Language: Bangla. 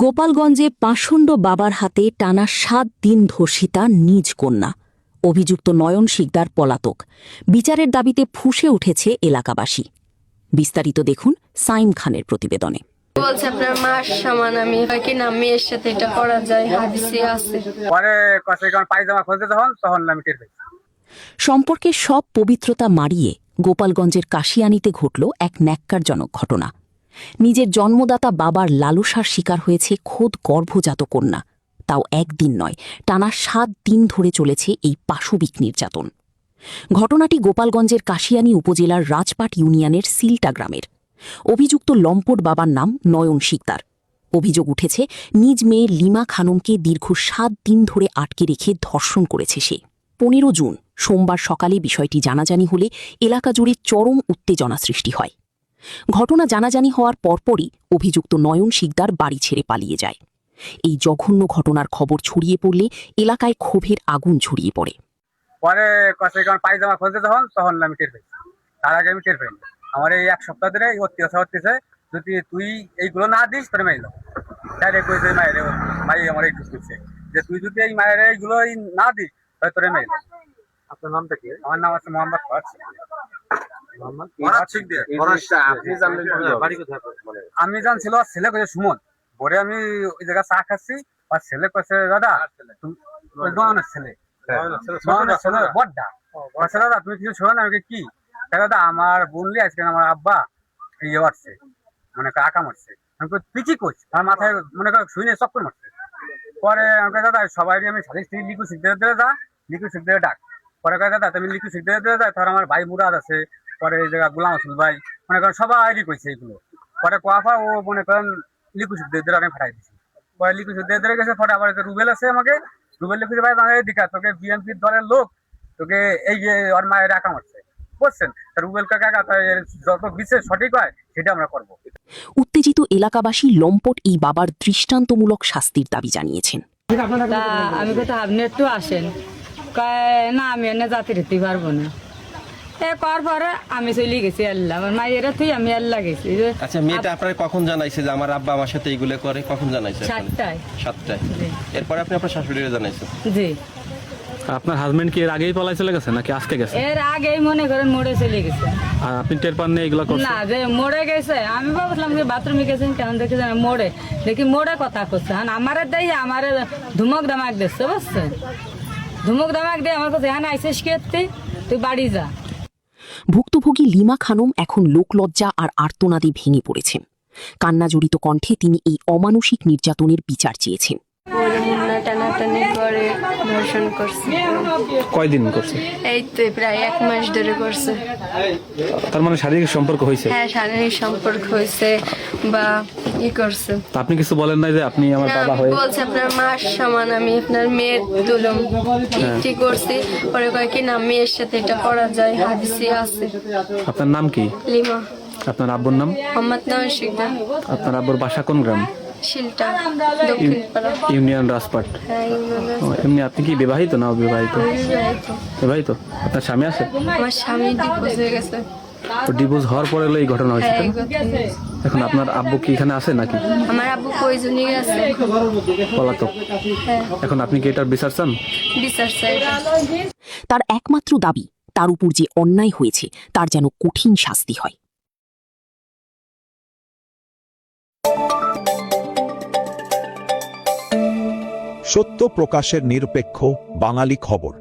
গোপালগঞ্জে পাষণ্ড বাবার হাতে টানা ৭ দিন ধর্ষিতা নিজ কন্যা। অভিযুক্ত নয়ন শিকদার পলাতক। বিচারের দাবিতে ফুঁসে উঠেছে এলাকাবাসী। বিস্তারিত দেখুন সাইম খানের প্রতিবেদনে। বলছে আপনার মার সমান আমি কি না মেয়ের সাথে এটা করা যায়, হাদিসে আছে। পরে পায়জামা খুলতে তখন আমি টের পাই। সম্পর্কের সব পবিত্রতা মারিয়ে গোপালগঞ্জের কাশিয়ানীতে ঘটল এক ন্যাক্কারজনক ঘটনা। নিজের জন্মদাতা বাবার লালসার শিকার হয়েছে খোদ গর্ভজাত কন্যা। তাও একদিন নয়, টানা ৭ দিন ধরে চলেছে এই পাশবিক নির্যাতন। ঘটনাটি গোপালগঞ্জের কাশিয়ানী উপজেলার রাজপাট ইউনিয়নের সিলটা গ্রামের। অভিযুক্ত লম্পট বাবার নাম নয়ন শিকদার। অভিযোগ উঠেছে নিজ মেয়ে লিমা খানমকে দীর্ঘ ৭ দিন ধরে আটকে রেখে ধর্ষণ করেছে সে। ১৫ জুন সোমবার সকালে বিষয়টি জানাজানি হলে এলাকা জুড়ে চরম উত্তেজনা সৃষ্টি হয়। ঘটনা জানাজানি হওয়ার পরপরই অভিযুক্ত নয়ন শিকদার বাড়ি ছেড়ে পালিয়ে যায়। এই জঘন্য ঘটনার খবর ছড়িয়ে পড়লে এলাকায় ক্ষোভের আগুন ছড়িয়ে পড়ে। পরে পায়জামা খুলতে তখন আমি টের পাই। তার আগে আমি টের পাইনি। আমার এই ১ সপ্তাহ ধরে অত্যাচার হচ্ছে, যদি তুই এইগুলো না দিস তোর মাইল ডাইরেক্ট কইছে মায়ের মাই আমার একটু করছে যে তুই যদি এই মায়ের এইগুলো না দিস তাহলে তোর মাইল। আপনার নামটা কি? আমার নাম আছে মোহাম্মদ ফরাদ। আমি জানছিল ছেলে কইছে সুমন। পরে আমি ওই জায়গায় চা খাচ্ছি, আর ছেলে কইছে দাদা দোকানের ছেলে বড়টা কইছে দাদা তুমি কিছু শোনো না। আমি কি দাদা আমার বোনলি আজকে আমার আব্বা ইয়ে মারছে, মানে আঁকা মারছে। আমি তুই কি করছিস? আমার মাথায় মনে কর শুনে চক্কর মারছে। পরে আমাকে দাদা সবাই আমি সালিশ থেকে লিখু শিখতে দিলে যা, লিখু শিখতে ডাক। পরে কয় দাদা তুমি লিখু শিখতে দিলে যায়। ধর আমার ভাই মুরাদ আছে, পরে এই জায়গা গোলাম আসল ভাই, মনে করেন সবাই কইছে এইগুলো। পরে কোয়াফা ও মনে করেন লিখু শিখতে দিলে আমি ফাটাই দিচ্ছি। পরে লিখু শিখতে দিলে গেছে। পরে আবার রুবেল আছে, আমাকে রুবেল লিখেছে ভাই দিকা তোকে বিএনপির দলের লোক তোকে এই যে ওর মায়ের আঁকা মারছে বুঝছেন। রুবেল কাকা যত বিশেষ সঠিক হয় সেটা আমরা করবো। উত্তেজিত এলাকাবাসী লম্পট এই বাবার দৃষ্টান্তমূলক শাস্তির দাবি জানিয়েছেন। আমি কোথাও আপনি একটু আসেন, না আমি এনে জাতি রেতে পারবো না। করার পরে আমি চলে গেছি আল্লাহ, আমার মায়েরা তুই আমি আল্লাহ গেছি। আচ্ছা, মেয়েটা আপনার কখন জানাইছে যে আমার আব্বা আমার সাথে এইগুলো করে? কখন জানাইছে? 7টায়। 7টায়। এরপরে আপনি আপনার শাশুড়িরে জানাইছেন? জি। আপনার হাজবেন্ড কি এর আগেই পলাই চলে গেছে নাকি আজকে গেছে? এর আগেই মনে করেন মোড়ে চলে গেছে। আর আপনি টের পাননি এগুলো করছেন? না, যে মোড়ে গেছে আমি ভাবছিলাম যে বাথরুমে গেছেন, কেমন দেখি জানেন মোড়ে দেখি মোড়ে কথা করছে। আমারে দেয় আমারে ধুমক দামাক দিচ্ছে বুঝছেন। ধুমক দামাক দিয়ে আমার কাছে হ্যাঁ আইসিস কে তুই বাড়ি যা। ভুক্তভোগী লিমা খানম এখন লোকলজ্জা আর আর্তনাদে ভেঙে পড়েছেন। কান্নাজড়িত কণ্ঠে তিনি এই অমানসিক নির্যাতনের বিচার চেয়েছেন। টানাটানি করে ধর্ষণ করছে। কয়দিন করছে? এই তো প্রায় 1 মাস ধরে করছে। তার মানে শারীরিক সম্পর্ক হয়েছে? হ্যাঁ, শারীরিক সম্পর্ক হয়েছে বা ই করছে। তা আপনি কিছু বলেন নাই যে আপনি আমার না, বাবা হয়ে? বলছে আপনার মার সমান আমি আপনার মেয়ের তুলম ঠিক করছি। পরে কয় কি না মেয়ের সাথে এটা করা যায়, হাদিসে আছে। আপনার নাম কি? লিমা। আপনার আব্বুর নাম? মোহাম্মদ নয়ন শিকদার। আপনার আব্বুর বাসা কোন গ্রাম? শিলটা, দক্ষিণ পাড়া। ইউনিয়ন রাজপাট। হ্যাঁ, ইউনিয়ন। এমনি আপনি কি বিবাহিত না অবিবাহিত? বিবাহিত। বিবাহিত। আপনার স্বামী আছে? আমার স্বামী ডিভোর্স হয়ে গেছে। তো ডিভোর্স হওয়ার পরে এই ঘটনা হয়েছে? হ্যাঁ, এখন আপনার আব্বু কি এখানে আছে নাকি? আমার আব্বু কয়জনই আছে পলাতক। হ্যাঁ, এখন আপনি কি এটার বিচার চান? বিচার চাই। তার একমাত্র দাবি তার উপর যে অন্যায় হয়েছে তার যেন কঠিন শাস্তি হয়। সত্য প্রকাশের নিরপেক্ষ বাঙালি খবর।